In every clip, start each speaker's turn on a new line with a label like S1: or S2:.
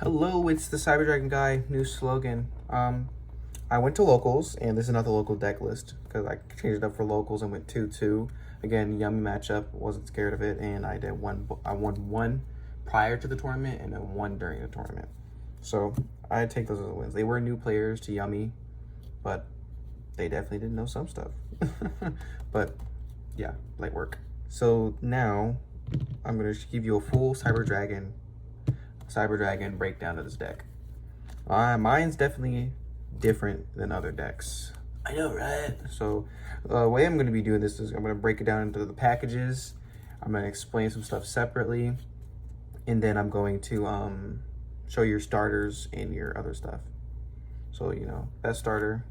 S1: Hello, it's the Cyber Dragon guy. New slogan. I went to locals, and this is not the local deck list because I changed it up for locals and went 2-2. Again, yummy matchup. Wasn't scared of it, and I did one. I won one prior to the tournament, and then one during the tournament. So I take those as wins. They were new players to Yummy, but they definitely didn't know some stuff. But yeah, light work. So now I'm gonna give you a full Cyber Dragon breakdown of this deck. Mine's definitely different than other decks. I know, right? So the way I'm going to be doing this is I'm going to break it down into the packages. I'm going to explain some stuff separately, and then I'm going to show your starters and your other stuff. So, best starter,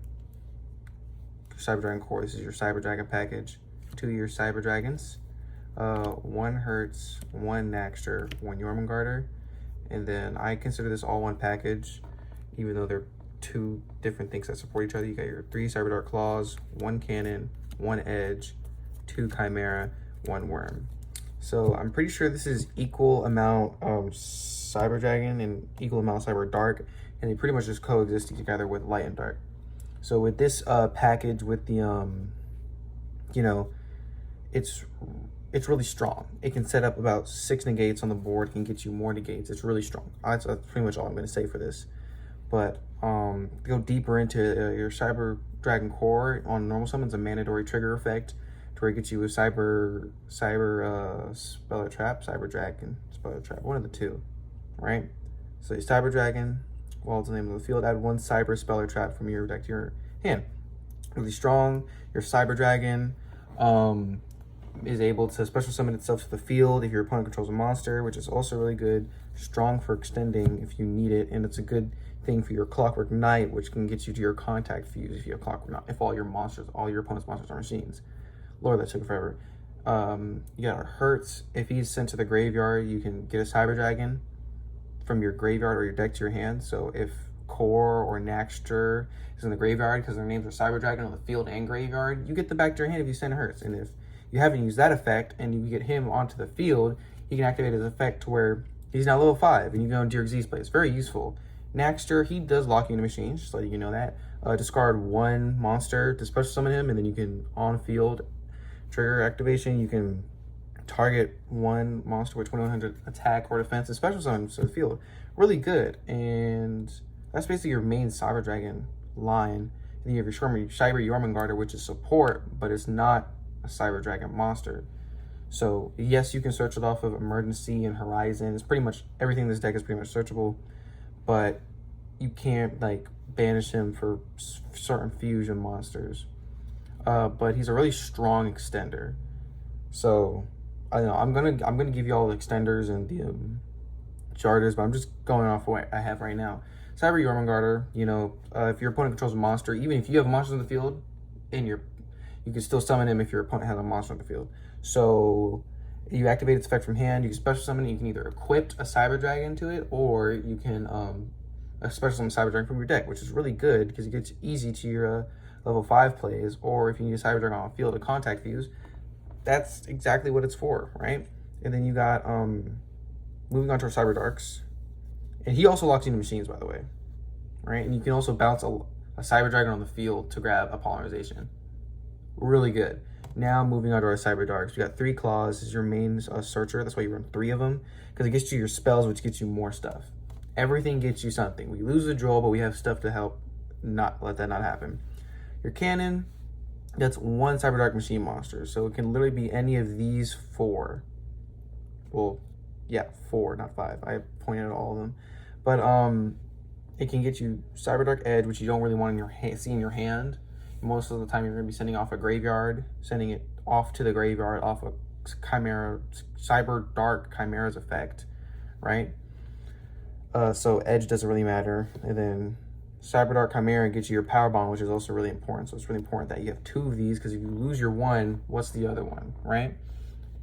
S1: Cyber Dragon Core. This is your Cyber Dragon package. 2 your Cyber Dragons, 1 Hertz, 1 Naxter, 1 Jormungandr. And then I consider this all one package, even though they're two different things that support each other. You got your 3 Cyber Dark Claws, 1 Cannon, 1 Edge, 2 Chimera, 1 Worm. So I'm pretty sure this is equal amount of Cyber Dragon and equal amount of Cyber Dark, and they pretty much just coexist together with Light and Dark. So with this package, with the it's really strong. It can set up about 6 negates on the board, can get you more negates. It's really strong. That's pretty much all I'm going to say for this. But go deeper into your Cyber Dragon Core on normal summons, a mandatory trigger effect to where it gets you a Cyber Speller Trap, Cyber Dragon Speller Trap, one of the two, right? So your Cyber Dragon, well, it's the name of the field, add 1 Cyber Speller Trap from your deck to your hand. Really strong. Your Cyber Dragon is able to special summon itself to the field if your opponent controls a monster, which is also really good. Strong for extending if you need it, and it's a good thing for your Clockwork Knight, which can get you to your contact fuse if you have Clockwork Knight, if all your opponent's monsters are machines. Lord, that took forever. You got a Hertz. If he's sent to the graveyard, you can get a Cyber Dragon from your graveyard or your deck to your hand. So if Core or Naxter is in the graveyard because their names are Cyber Dragon on the field and graveyard, you get the back to your hand if you send Hertz. And if you haven't used that effect and you get him onto the field, you can activate his effect to where he's now level 5 and you go into your Xyz play. It's very useful. Naxter, he does lock you into machines, just letting you know that. Discard 1 monster to special summon him, and then you can, on field trigger activation, you can target 1 monster with 2100 attack or defense and special summon to the field. Really good. And that's basically your main Cyber Dragon line. And then you have your Cyber Jormungandr, which is support, but it's not a Cyber Dragon monster. So yes, you can search it off of Emergency and Horizon. It's pretty much everything in this deck is pretty much searchable, but you can't banish him for certain fusion monsters. But he's a really strong extender. So I know I'm gonna give you all the extenders and the charters, but I'm just going off what I have right now. Cyber Jormungandr, if your opponent controls a monster, even if you have monsters in the field, you can still summon him if your opponent has a monster on the field. So you activate its effect from hand, you can special summon it, you can either equip a Cyber Dragon to it, or you can special summon Cyber Dragon from your deck, which is really good because it gets easy to your level 5 plays, or if you need a Cyber Dragon on the field to contact fuse, that's exactly what it's for, right? And then you got, moving on to our Cyber Darks, and he also locks into machines, by the way, right? And you can also bounce a Cyber Dragon on the field to grab a Polymerization. Really good. Now moving on to our Cyber Darks, we got 3 Claws. This is your main searcher. That's why you run 3 of them, because it gets you your spells, which gets you more stuff. Everything gets you something. We lose the draw, but we have stuff to help not let that not happen. Your Cannon, that's 1 Cyber Dark machine monster, so it can literally be any of these 4. Well, yeah, 4, not 5. I pointed at all of them, but it can get you Cyber Dark Edge, which you don't really want in your see in your hand. Most of the time, you're going to be sending off a graveyard, sending it off to the graveyard off a Chimera, Cyber Dark Chimera's effect, right? So Edge doesn't really matter. And then Cyber Dark Chimera gets you your Power Bond, which is also really important. So it's really important that you have 2 of these, because if you lose your one, what's the other one, right?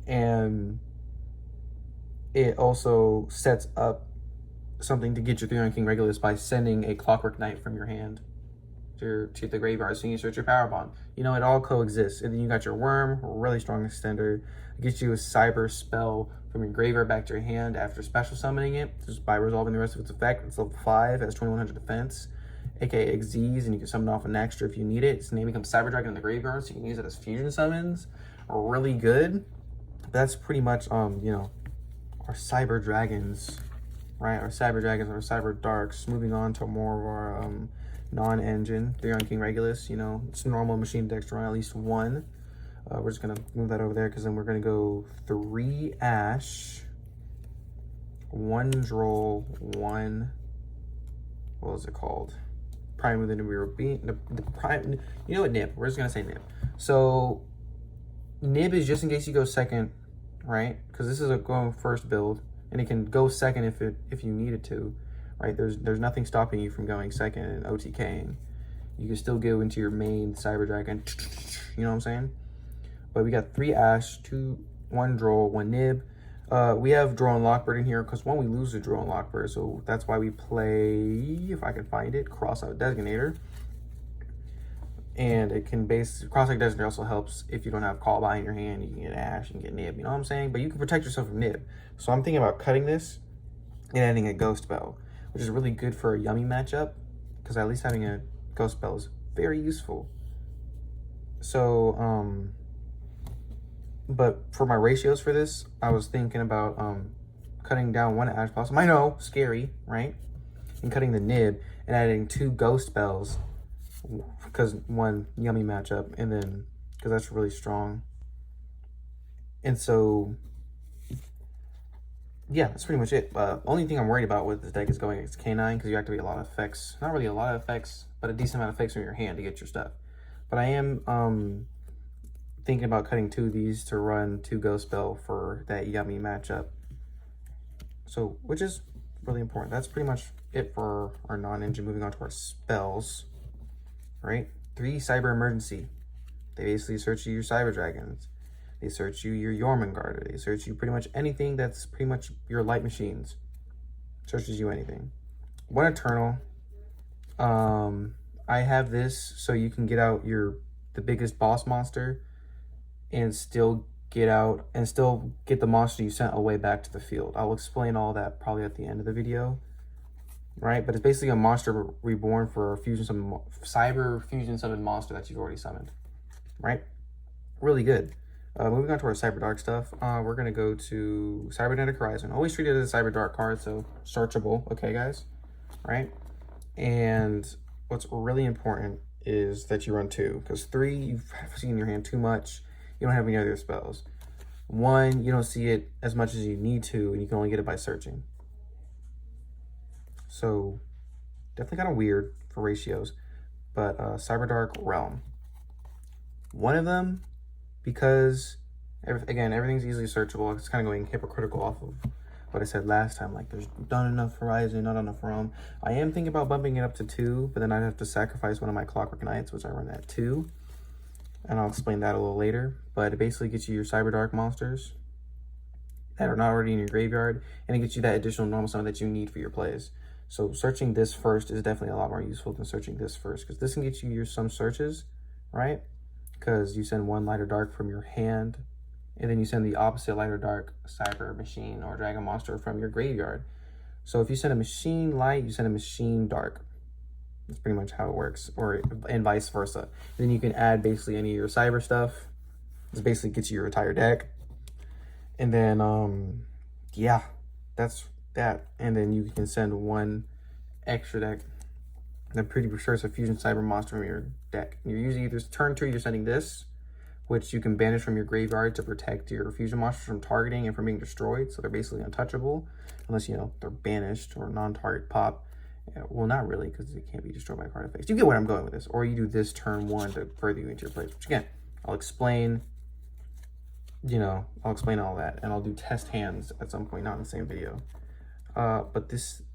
S1: And it also sets up something to get your 3 on King Regulus by sending a Clockwork Knight from your hand. to the graveyard, so you can search your power bond. You know, it all coexists. And then you got your worm, really strong extender. It gets you a cyber spell from your graveyard back to your hand after special summoning it, just by resolving the rest of its effect. It's level 5, has 2100 defense, aka Xyz, and you can summon off an extra if you need it. Its name becomes Cyber Dragon in the graveyard, so you can use it as fusion summons. Really good. That's pretty much you know, our Cyber Dragons, right? Our Cyber Dragons, our Cyber Darks. Moving on to more of our non-engine 3 on King Regulus. You know, it's normal machine decks to run at least one. We're just gonna move that over there because then we're gonna go 3 Ash, 1 Droll, 1. What was it called? Prime with the Nibiro Beam. The prime. You know what? Nib. We're just gonna say Nib. So Nib is just in case you go second, right? Because this is a going first build, and it can go second if you needed to, right? There's nothing stopping you from going second and OTKing. You can still go into your main Cyber Dragon. You know what I'm saying? But we got 3 Ash, 1 Droll, 1 Nib. We have Droll and Lockbird in here because one, we lose the Droll and Lockbird, so that's why we play, if I can find it, Crossout Designator. And it can Crossout Designator also helps if you don't have Callby in your hand. You can get Ash, you can get Nib, you know what I'm saying? But you can protect yourself from Nib. So I'm thinking about cutting this and adding a Ghost Spell, which is really good for a Yummy matchup because at least having a Ghost Spell is very useful. So, but for my ratios for this, I was thinking about cutting down 1 Ash Blossom. I know, scary, right? And cutting the Nib and adding 2 Ghost Spells because 1 Yummy matchup, and then because that's really strong. And so, yeah, that's pretty much it. Only thing I'm worried about with this deck is going against K9 because you activate a lot of effects. Not really a lot of effects, but a decent amount of effects from your hand to get your stuff. But I am thinking about cutting 2 of these to run 2 Ghost Spell for that Yummy matchup. So, which is really important. That's pretty much it for our non-engine. Moving on to our spells, right? 3 Cyber Emergency. They basically search you your Cyber Dragons. They search you your Jormungandr. They search you pretty much anything that's pretty much your light machines. Searches you anything. 1 Eternal. I have this so you can get out the biggest boss monster and still get the monster you sent away back to the field. I'll explain all that probably at the end of the video, right? But it's basically a monster reborn for a cyber fusion summon monster that you've already summoned, right? Really good. Moving on to our Cyber Dark stuff, we're gonna go to Cybernetic Horizon. Always treat it as a Cyber Dark card, so searchable, okay, guys, right? And what's really important is that you run 2, because 3 you've seen in your hand too much. You don't have any other spells. 1, you don't see it as much as you need to, and you can only get it by searching. So definitely kind of weird for ratios, but Cyber Dark Realm. 1 of them, because again, everything's easily searchable. It's kind of going hypocritical off of what I said last time, like there's not enough Horizon, not enough Realm. I am thinking about bumping it up to 2, but then I'd have to sacrifice one of my Clockwork Knights, which I run at 2. And I'll explain that a little later. But it basically gets you your Cyber Dark monsters that are not already in your graveyard, and it gets you that additional normal summon that you need for your plays. So searching this first is definitely a lot more useful than searching this first, because this can get you some searches, right? Because you send 1 Light or Dark from your hand, and then you send the opposite Light or Dark Cyber Machine or Dragon Monster from your graveyard. So if you send a Machine Light, you send a Machine Dark. That's pretty much how it works, and vice versa. And then you can add basically any of your cyber stuff. This basically gets you your entire deck. And then, yeah, that's that. And then you can send 1 extra deck. I'm pretty sure it's a Fusion Cyber Monster from your deck. And you're usually either turn 2, you're sending this, which you can banish from your graveyard to protect your Fusion Monsters from targeting and from being destroyed. So they're basically untouchable, unless, you know, they're banished or non-target pop. Well, not really, because it can't be destroyed by card effects. You get where I'm going with this. Or you do this turn 1 to further you into your plays, which again, I'll explain, you know, I'll explain all that. And I'll do test hands at some point, not in the same video. But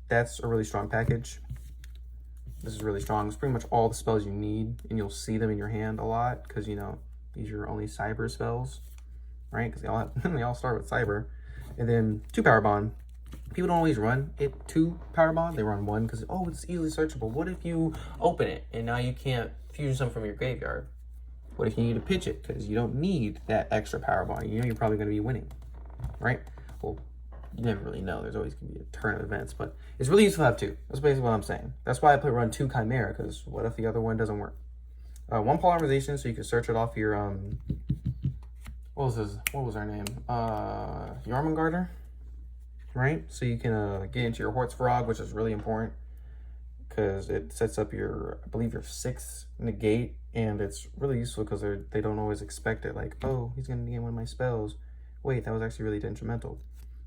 S1: that's a really strong package. This is really strong. It's pretty much all the spells you need, and you'll see them in your hand a lot, because, you know, these are your only cyber spells, right? Because they all start with cyber. And then 2 Power Bond. People don't always run it 2 power bond. They run 1 because, oh, it's easily searchable. What if you open it and now you can't fusion some from your graveyard? What if you need to pitch it because you don't need that extra power bond? You know you're probably going to be winning, right? Well, you never really know. There's always going to be a turn of events, but it's really useful to have 2. That's basically what I'm saying. That's why I put run 2 Chimera, because what if the other one doesn't work? 1 polymerization, so you can search it off your, what was her name? Jormungandr, right? So you can get into your Hortzvrog, which is really important because it sets up your, I believe, your 6th negate, and it's really useful because they don't always expect it. Like, oh, he's gonna negate one of my spells. Wait, that was actually really detrimental,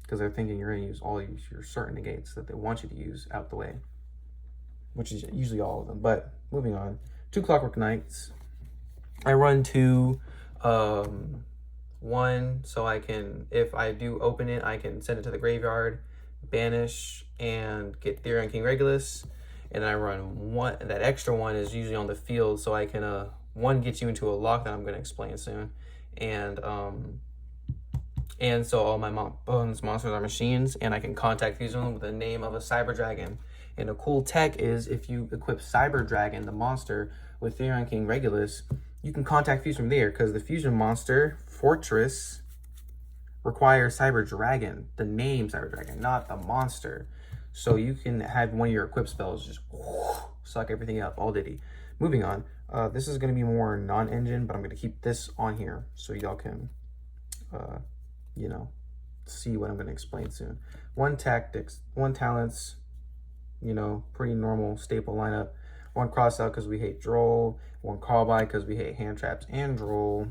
S1: because they're thinking you're gonna use all your certain negates that they want you to use out the way, which is usually all of them. But moving on, 2 Clockwork Knights. I run 2. 1, so I can, if I do open it, I can send it to the graveyard, banish, and get Therion King Regulus. And I run 1. That extra 1 is usually on the field, so I can 1 get you into a lock that I'm going to explain soon. And so all my monsters are machines, and I can contact fuse them with the name of a Cyber Dragon. And a cool tech is if you equip Cyber Dragon, the monster, with Therion King Regulus, you can contact fuse from there, because the fusion monster, Fortress, requires Cyber Dragon, the name Cyber Dragon, not the monster. So you can have one of your equip spells just suck everything up, all diddy. Moving on, this is going to be more non-engine, but I'm going to keep this on here so y'all can, you know, see what I'm going to explain soon. 1 tactics, 1 talents, you know, pretty normal staple lineup. 1 cross out because we hate Droll. 1 call by because we hate hand traps and Droll.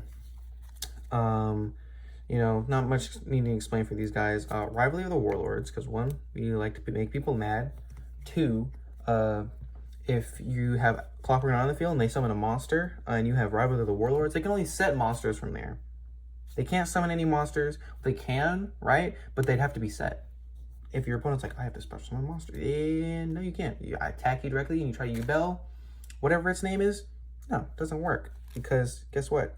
S1: You know, not much needing to explain for these guys. Rivalry of the Warlords, because 1, we like to make people mad. 2, if you have Clockwork Knight on the field and they summon a monster, and you have Rivalry of the Warlords, they can only set monsters from there. They can't summon any monsters. They can, right? But they'd have to be set. If your opponent's like, I have to special summon a monster. No, you can't. I attack you directly and you try to Yubel, whatever its name is. No, it doesn't work. Because guess what?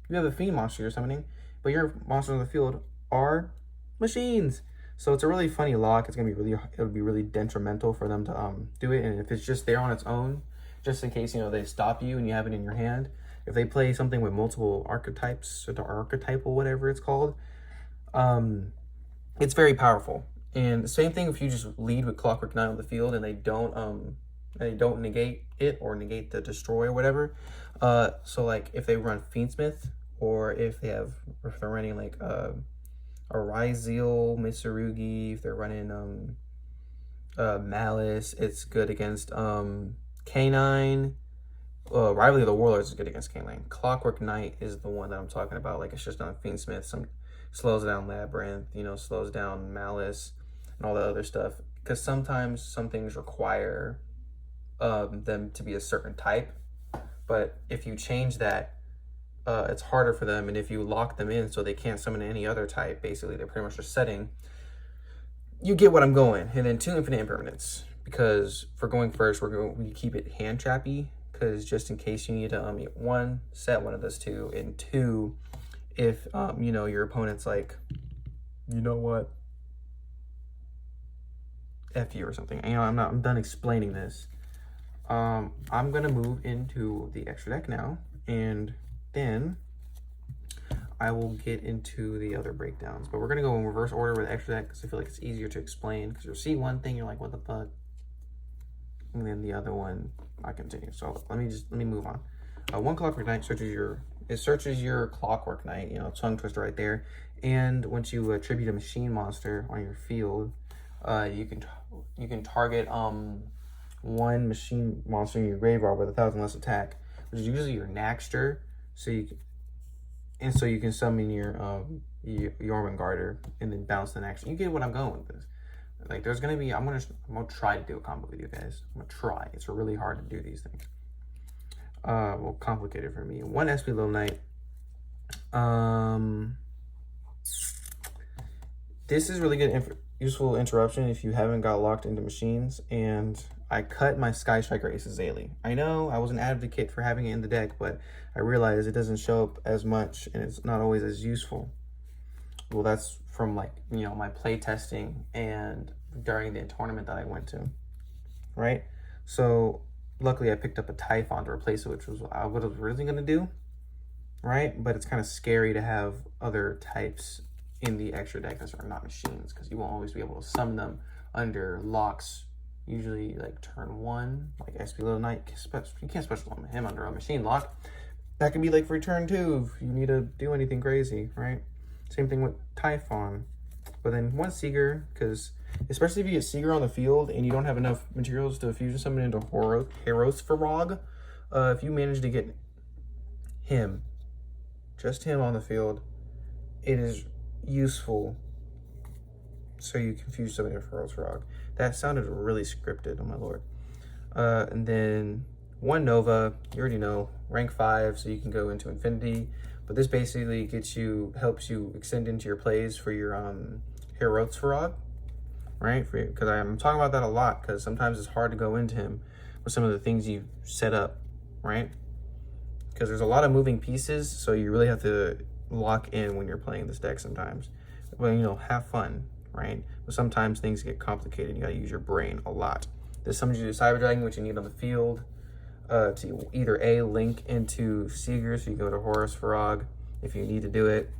S1: You have a Fiend monster you're summoning, but your monsters on the field are machines. So it's a really funny lock. It's gonna be it'll be really detrimental for them to do it. And if it's just there on its own, just in case, you know, they stop you and you have it in your hand. If they play something with multiple archetypes, or the archetypal, whatever it's called, it's very powerful. And the same thing if you just lead with Clockwork Knight on the field and they don't negate it or negate the destroy or whatever. So like if they run Fiendsmith, or if they're running like a Ryzeal, Mitsurugi, if they're running Malice, it's good against K9. Rivalry of the Warlords is good against K9. Clockwork Knight is the one that I'm talking about. Like, it's just on Fiendsmith. Some slows down Labyrinth, you know, slows down Malice and all the other stuff. Because sometimes some things require them to be a certain type. But if you change that, it's harder for them. And if you lock them in so they can't summon any other type, basically they're pretty much just setting. You get what I'm going. And then 2 Infinite Impermanence. Because for going first, we keep it hand trappy. Because just in case you need to 1, set one of those 2, and 2, if you know, your opponent's like, you know what, F you or something. You know, I'm done explaining this. I'm gonna move into the extra deck now, and then I will get into the other breakdowns. But we're gonna go in reverse order with extra deck because I feel like it's easier to explain. Because you'll see one thing, you're like, what the fuck? And then the other one, I continue. So let me move on. 1 Clockwork Knight searches your Clockwork Knight, you know, tongue twister right there. And once you attribute a machine monster on your field, you can target 1 machine monster in your graveyard with 1,000 less attack, which is usually your Naxter. So you can summon your Jormungandr and then bounce the Naxter. You get what I'm going with this. Like, there's gonna be, I'm gonna try to do a combo with you guys. I'm gonna try. It's really hard to do these things. Well, complicated for me. 1 SP Little Knight. This is really good, useful interruption if you haven't got locked into machines. And I cut my Sky Striker Ace Azalea. I know I was an advocate for having it in the deck, but I realized it doesn't show up as much and it's not always as useful. Well, that's from like, you know, my play testing and during the tournament that I went to, right? So luckily I picked up a Typhon to replace it, which was what I was really going to do, right? But it's kind of scary to have other types in the extra deck that are not machines, because you won't always be able to summon them under locks. Usually like turn 1, like SP Little Knight, you can't special summon him under a machine lock. That can be like for turn 2 if you need to do anything crazy, right? Same thing with Typhon. But then one Seeger, because especially if you get Seeger on the field and you don't have enough materials to fusion summon into Herosfarog, if you manage to get him, just him on the field, it is useful so you can fuse summon into Herosfarog. That sounded really scripted, oh my lord. And then one Nova, you already know, rank 5, so you can go into Infinity. But this basically helps you extend into your plays for your Herosfarog, right? Because I'm talking about that a lot, because sometimes it's hard to go into him with some of the things you set up, right? Because there's a lot of moving pieces, so you really have to lock in when you're playing this deck sometimes. Well, you know, have fun, right? But sometimes things get complicated. You gotta use your brain a lot. This summons you to Cyber Dragon, which you need on the field to either A, link into Seeger, so you go to Herosfarog if you need to do it,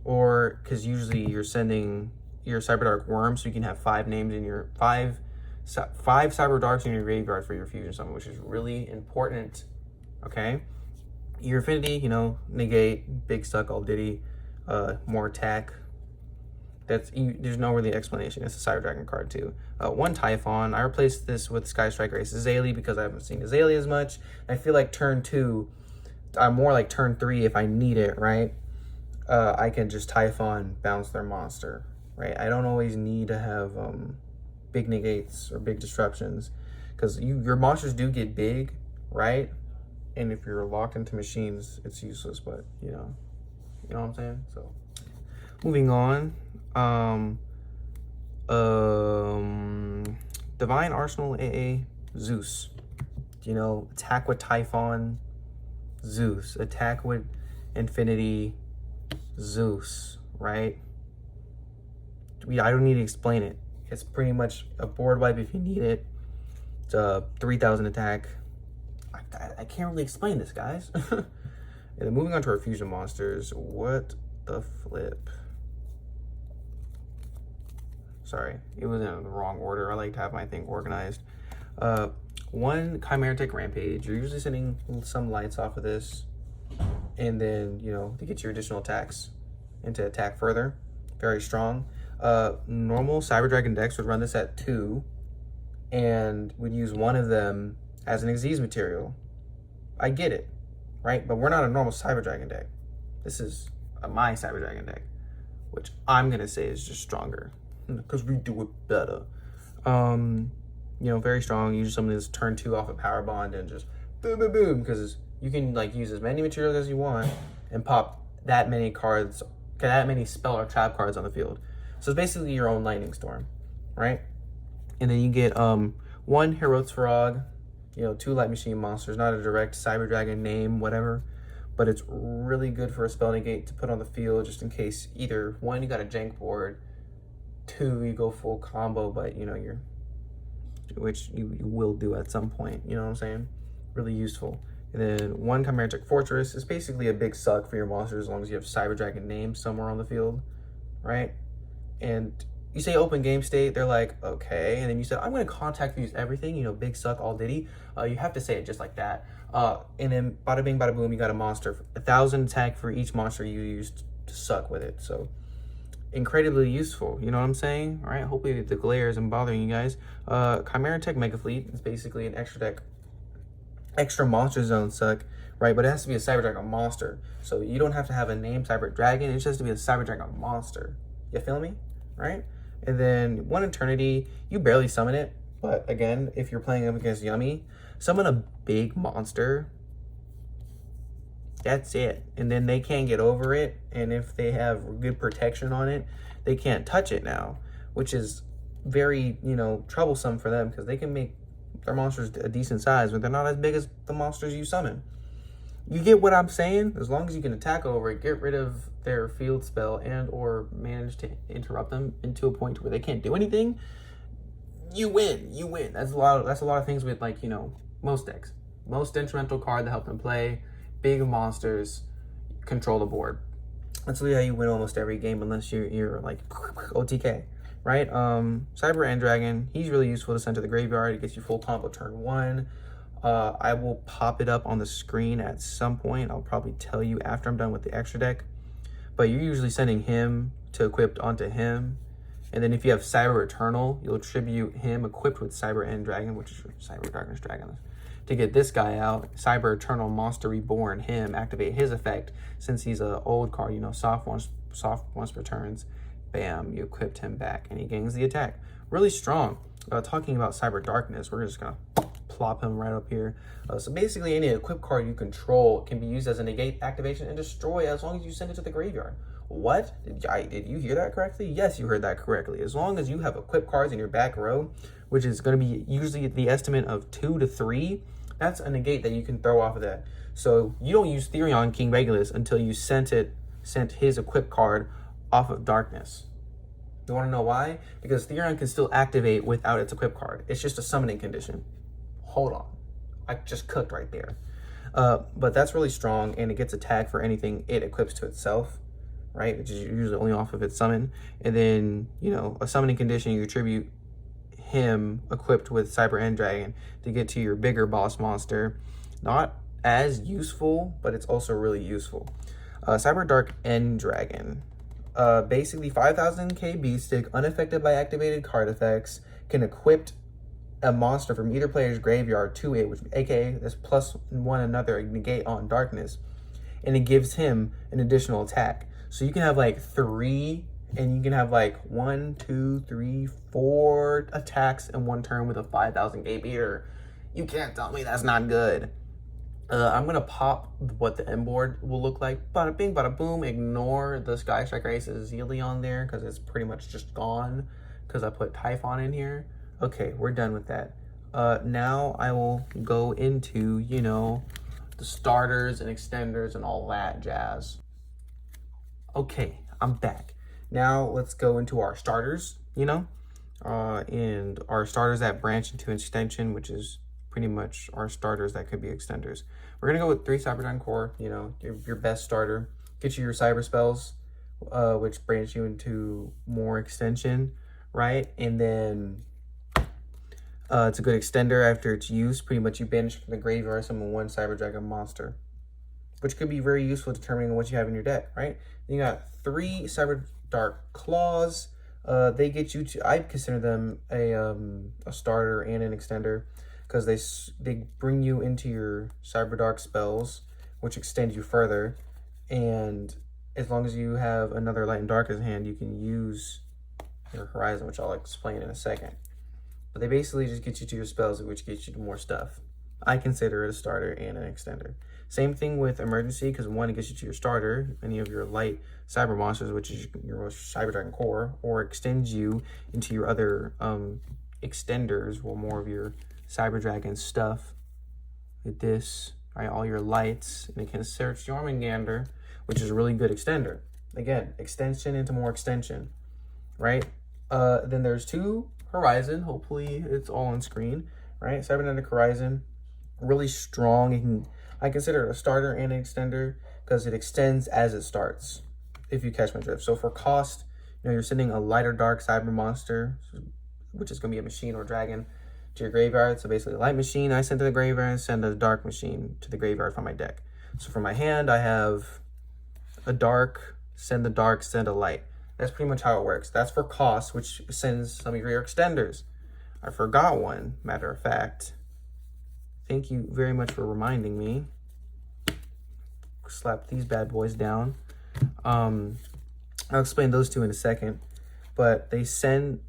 S1: or because usually you're sending your Cyber Dark Worm, so you can have 5 names in your five Cyber Darks in your graveyard for your fusion summon, which is really important. Okay, your Infinity, you know, negate, big suck, all ditty, more attack. There's no really explanation. It's a Cyber Dragon card too. One Typhon. I replaced this with Sky Striker Ace Azalea because I haven't seen Azalea as much. I feel like turn 2, I'm more like turn 3 if I need it, right? I can just Typhon, bounce their monster, right? I don't always need to have big negates or big disruptions, because your monsters do get big, right? And if you're locked into machines, it's useless. But you know what I'm saying. So moving on. Divine Arsenal AA Zeus. You know, attack with Typhon, Zeus. Attack with Infinity, Zeus, right? I don't need to explain it. It's pretty much a board wipe if you need it. It's a 3,000 attack. I can't really explain this, guys. And then moving on to our fusion monsters. What the flip? Sorry, it was in the wrong order. I like to have my thing organized. One Chimera Tech Rampage. You're usually sending some lights off of this, and then, you know, to get your additional attacks and to attack further. Very strong. Normal Cyber Dragon decks would run this at 2 and would use one of them as an Xyz material. I get it, right? But we're not a normal Cyber Dragon deck. This is my Cyber Dragon deck, which I'm gonna say is just stronger because we do it better. You know, very strong. Use something that's turn 2 off a Power Bond and just boom, boom, boom, because you can like use as many materials as you want and pop that many cards, that many spell or trap cards on the field. So it's basically your own Lightning Storm, right? And then you get one Herosfarog, you know, 2 Light Machine monsters, not a direct Cyber Dragon name, whatever, but it's really good for a spell negate to put on the field just in case either 1, you got a jank board, 2, you go full combo, but you know, which you will do at some point, you know what I'm saying? Really useful. And then 1 Chimera Tech Fortress is basically a big suck for your monsters as long as you have Cyber Dragon names somewhere on the field, right? And you say open game state, they're like, okay. And then you said, I'm going to contact use everything, you know, big suck, all ditty. You have to say it just like that. And then bada bing, bada boom, you got a monster. 1,000 attack for each monster you used to suck with it. So incredibly useful, you know what I'm saying? All right, hopefully the glare isn't bothering you guys. Chimera Tech Mega Fleet is basically an extra deck, extra monster zone suck, right? But it has to be a Cyber Dragon monster. So you don't have to have a name Cyber Dragon, it just has to be a Cyber Dragon monster. You feel me? Right? And then 1 Eternity, you barely summon it, but again, if you're playing up against Yummy, summon a big monster. That's it. And then they can't get over it, and if they have good protection on it, they can't touch it now, which is very, you know, troublesome for them because they can make their monsters a decent size, but they're not as big as the monsters you summon. You get what I'm saying? As long as you can attack over it, get rid of their field spell and or manage to interrupt them into a point where they can't do anything, you win. You win. That's a lot of things with, like, you know, most decks. Most detrimental card that help them play, big monsters, control the board. That's really how you win almost every game, unless you're like OTK, right? Cyber End Dragon, he's really useful to send to the graveyard. It gets you full combo turn 1. I will pop it up on the screen at some point. I'll probably tell you after I'm done with the extra deck. But you're usually sending him to equipped onto him. And then if you have Cyber Eternal, you'll tribute him equipped with Cyber End Dragon, which is Cyber Darkness Dragon, to get this guy out. Cyber Eternal Monster Reborn, him, activate his effect. Since he's an old card, you know, soft once per turns. Bam, you equipped him back, and he gains the attack. Really strong. Talking about Cyber Darkness, we're just going to plop him right up here. So basically, any equipped card you control can be used as a negate activation and destroy as long as you send it to the graveyard. What? Did you hear that correctly? Yes, you heard that correctly. As long as you have equipped cards in your back row, which is going to be usually the estimate of 2 to 3, that's a negate that you can throw off of that. So you don't use Therion King Regulus until you sent his equipped card off of Darkness. You want to know why? Because Therion can still activate without its equipped card. It's just a summoning condition. Hold on. I just cooked right there. But that's really strong, and it gets attack for anything it equips to itself, right? Which is usually only off of its summon. And then, you know, a summoning condition, you attribute him equipped with Cyber End Dragon to get to your bigger boss monster. Not as useful, but it's also really useful. Cyber Dark End Dragon. Basically 5000 KB stick, unaffected by activated card effects, can equip a monster from either player's graveyard to it, which aka is +1 another negate on Darkness, and it gives him an additional attack. So you can have like 3, and you can have like 1, 2, 3, 4 attacks in one turn with a 5000 KB. You can't tell me that's not good. I'm gonna pop what the end board will look like. Bada bing, bada boom. Ignore the Sky Striker Ace Azili on there because it's pretty much just gone because I put Typhon in here. Okay, we're done with that. Now I will go into, you know, the starters and extenders and all that jazz. Okay, I'm back. Now let's go into our starters, you know, and our starters that branch into extension, which is pretty much our starters that could be extenders. We're gonna go with 3 Cyberdyne Core, you know, your best starter. Get you your cyber spells, which branch you into more extension, right? And then it's a good extender after its use. Pretty much you banish from the graveyard summon 1 Cyber Dragon monster, which could be very useful determining what you have in your deck, right? Then you got 3 Cyber Dark Claws. They get you to, I consider them a starter and an extender, because they bring you into your Cyber Dark spells, which extend you further. And as long as you have another Light and Dark in hand, you can use your Horizon, which I'll explain in a second. But they basically just get you to your spells, which gets you to more stuff. I consider it a starter and an extender. Same thing with Emergency, because 1, it gets you to your starter, any of your light cyber monsters, which is your Cyber Dragon Core, or extends you into your other extenders, or more of your Cyber Dragon stuff. With this, right, all your lights, and it can search Jormungandr, which is a really good extender. Again, extension into more extension, right? Then there's 2 Horizon. Hopefully it's all on screen, right? Cybernetic Horizon, really strong. I consider it a starter and an extender because it extends as it starts, if you catch my drift. So for cost, you know, you're sending a lighter dark cyber monster, which is going to be a machine or dragon, to your graveyard. So basically a light machine I send to the graveyard and send a dark machine to the graveyard from my deck. So for my hand, I have a dark, send the dark, send a light. That's pretty much how it works. That's for cost, which sends some of your extenders. I forgot one, matter of fact. Thank you very much for reminding me. Slap these bad boys down. I'll explain those 2 in a second. But they send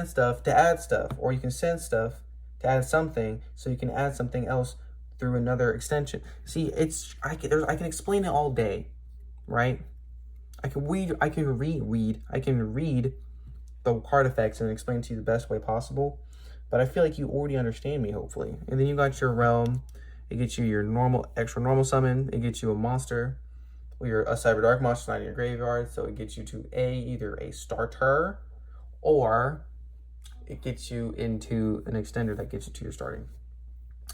S1: stuff to add stuff, or you can send stuff to add something, so you can add something else through another extension. See, I can explain it all day, right? I can read the card effects and explain to you the best way possible. But I feel like you already understand me, hopefully. And then you got your realm, It gets you your normal, extra normal summon. It gets you a monster, or a Cyber Dark monster not in your graveyard. So it gets you to either a starter, or it gets you into an extender that gets you to your starting.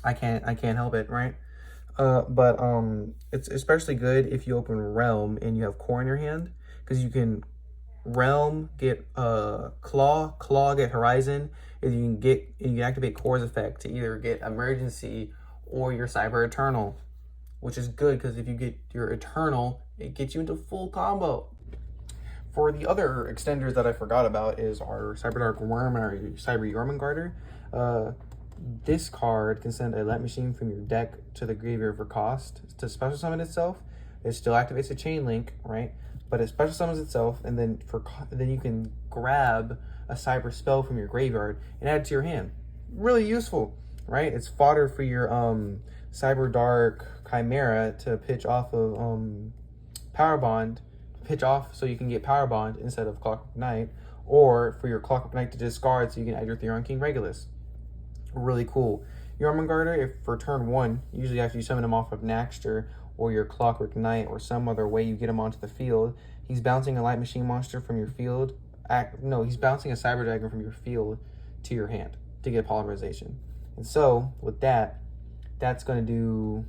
S1: I can't help it, right? But it's especially good if you open Realm and you have Core in your hand, because you can Realm, get Claw, get Horizon, and you can activate Core's effect to either get Emergency or your Cyber Eternal, which is good because if you get your Eternal, it gets you into full combo. For the other extenders that I forgot about is our Cyber Dark Worm and our Cyber Jormungandr. This card can send a Light Machine from your deck to the graveyard for cost to special summon itself. It still activates a Chain Link, right? But it special summons itself, and then you can grab a Cyber spell from your graveyard and add it to your hand. Really useful, right? It's fodder for your Cyber Dark Chimera to pitch off of Power Bond, pitch off so you can get Power Bond instead of Clockwork Knight, or for your Clockwork Knight to discard so you can add your Theron King Regulus. Really cool. Jormungandr, if for turn 1, usually after you summon him off of Naxter or your Clockwork Knight or some other way you get him onto the field, he's bouncing a Light Machine monster from your field. He's bouncing a Cyber Dragon from your field to your hand to get polymerization. And so, with that, that's going to do...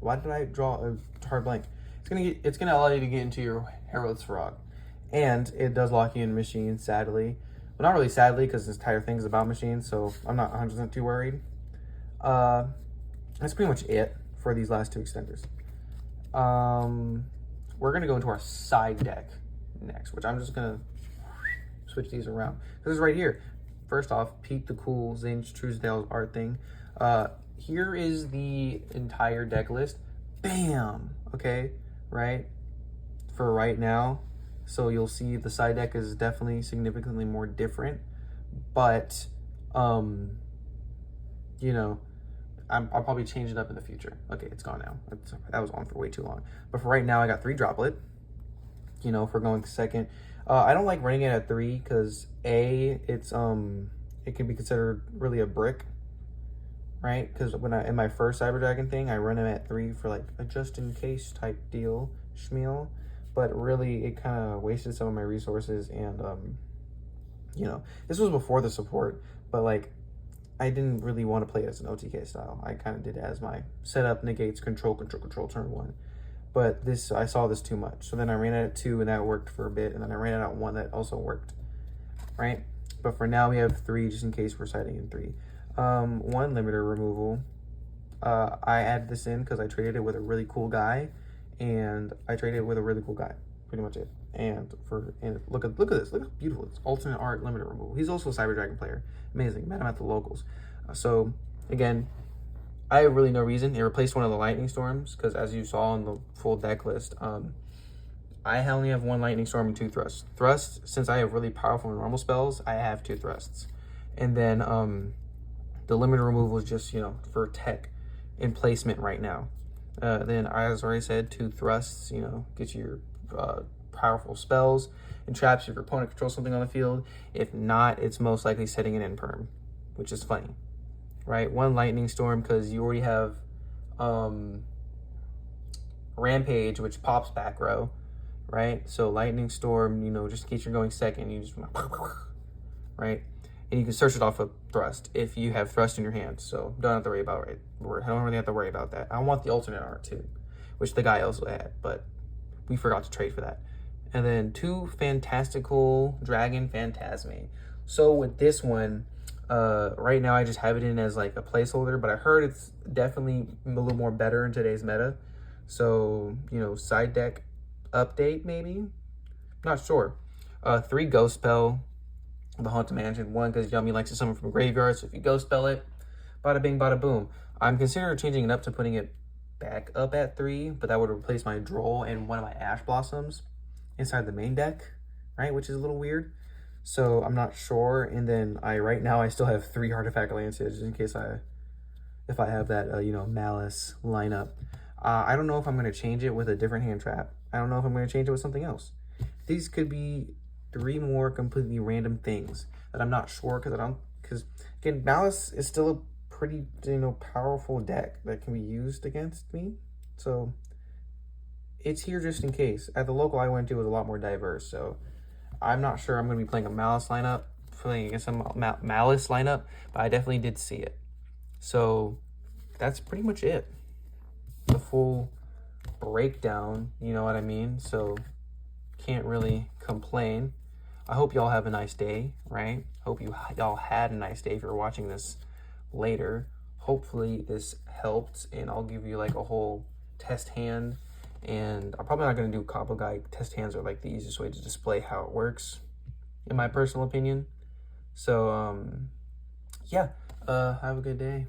S1: Why did I draw a hard blank? It's gonna allow you to get into your Herald's Frog. And it does lock you in machines, sadly. Well, not really sadly, because this entire thing is about machines, so I'm not 100% too worried. That's pretty much it for these last two extenders. We're going to go into our side deck next, which I'm just going to switch these around. This is right here. First off, Pete the Cool Zinch Truesdale's art thing. Here is the entire deck list. Bam! Okay, right? For right now. So you'll see the side deck is definitely significantly more different. But, you know, I'll probably change it up in the future. Okay, it's gone now. That was on for way too long. But for right now, I got 3 Droplet. You know, for going second. I don't like running it at 3 because it can be considered really a brick, right? Because in my first Cyber Dragon thing, I run him at 3 for like a just in case type deal, schmeal. But really, it kind of wasted some of my resources, and you know, this was before the support, but like, I didn't really want to play it as an OTK style. I kind of did it as my setup negates control turn 1. But I saw this too much. So then I ran it at 2 and that worked for a bit. And then I ran it at 1 that also worked, right? But for now we have 3 just in case we're siding in 3. 1 limiter removal. I added this in because I traded it with a really cool guy. And I traded it with a really cool guy. Pretty much it. And look at this. Look how beautiful it's alternate art limiter removal. He's also a Cyber Dragon player. Amazing. Met him at the locals. So again, I have really no reason. It replaced one of the Lightning Storms because as you saw on the full deck list, I only have 1 Lightning Storm and 2 Thrusts. Thrust, since I have really powerful normal spells, I have 2 Thrusts. And then the limiter removal is just, you know, for tech in placement right now. Then, as I already said, 2 Thrusts, you know, get you your powerful spells and traps if your opponent controls something on the field. If not, it's most likely setting it in perm, which is funny, right? 1 Lightning Storm because you already have Rampage, which pops back row, right? So Lightning Storm, you know, just in case you're going second, you just right? And you can search it off of Thrust if you have Thrust in your hand. So don't have to worry about it. I don't really have to worry about that. I want the alternate art too, which the guy also had, but we forgot to trade for that. And then 2 Fantastical Dragon Phantasme. So with this one, right now I just have it in as like a placeholder, but I heard it's definitely a little more better in today's meta. So, you know, side deck update maybe? Not sure. 3 Ghost Spell. The Haunted Mansion. 1, because Yummy likes to summon from a graveyard, so if you Ghost Spell it, bada bing, bada boom. I'm considering changing it up to putting it back up at 3, but that would replace my Droll and one of my Ash Blossoms inside the main deck, right? Which is a little weird. So I'm not sure. And then right now I still have 3 Artifact Lances in case if I have that you know, Malice lineup. I don't know if I'm going to change it with a different hand trap. I don't know if I'm going to change it with something else. These could be 3 more completely random things that I'm not sure because again, Malice is still pretty, powerful deck that can be used against me. So it's here just in case. At the local I went to, it was a lot more diverse. So I'm not sure I'm going to be playing a Malice lineup, playing against a Malice lineup, but I definitely did see it. So that's pretty much it. The full breakdown, you know what I mean? So can't really complain. I hope y'all have a nice day, right? Hope y'all had a nice day if you're watching this later. Hopefully this helped, and I'll give you like a whole test hand. And I'm probably not going to do Combo Guide test hands, or like the easiest way to display how it works, in my personal opinion. So, yeah, have a good day.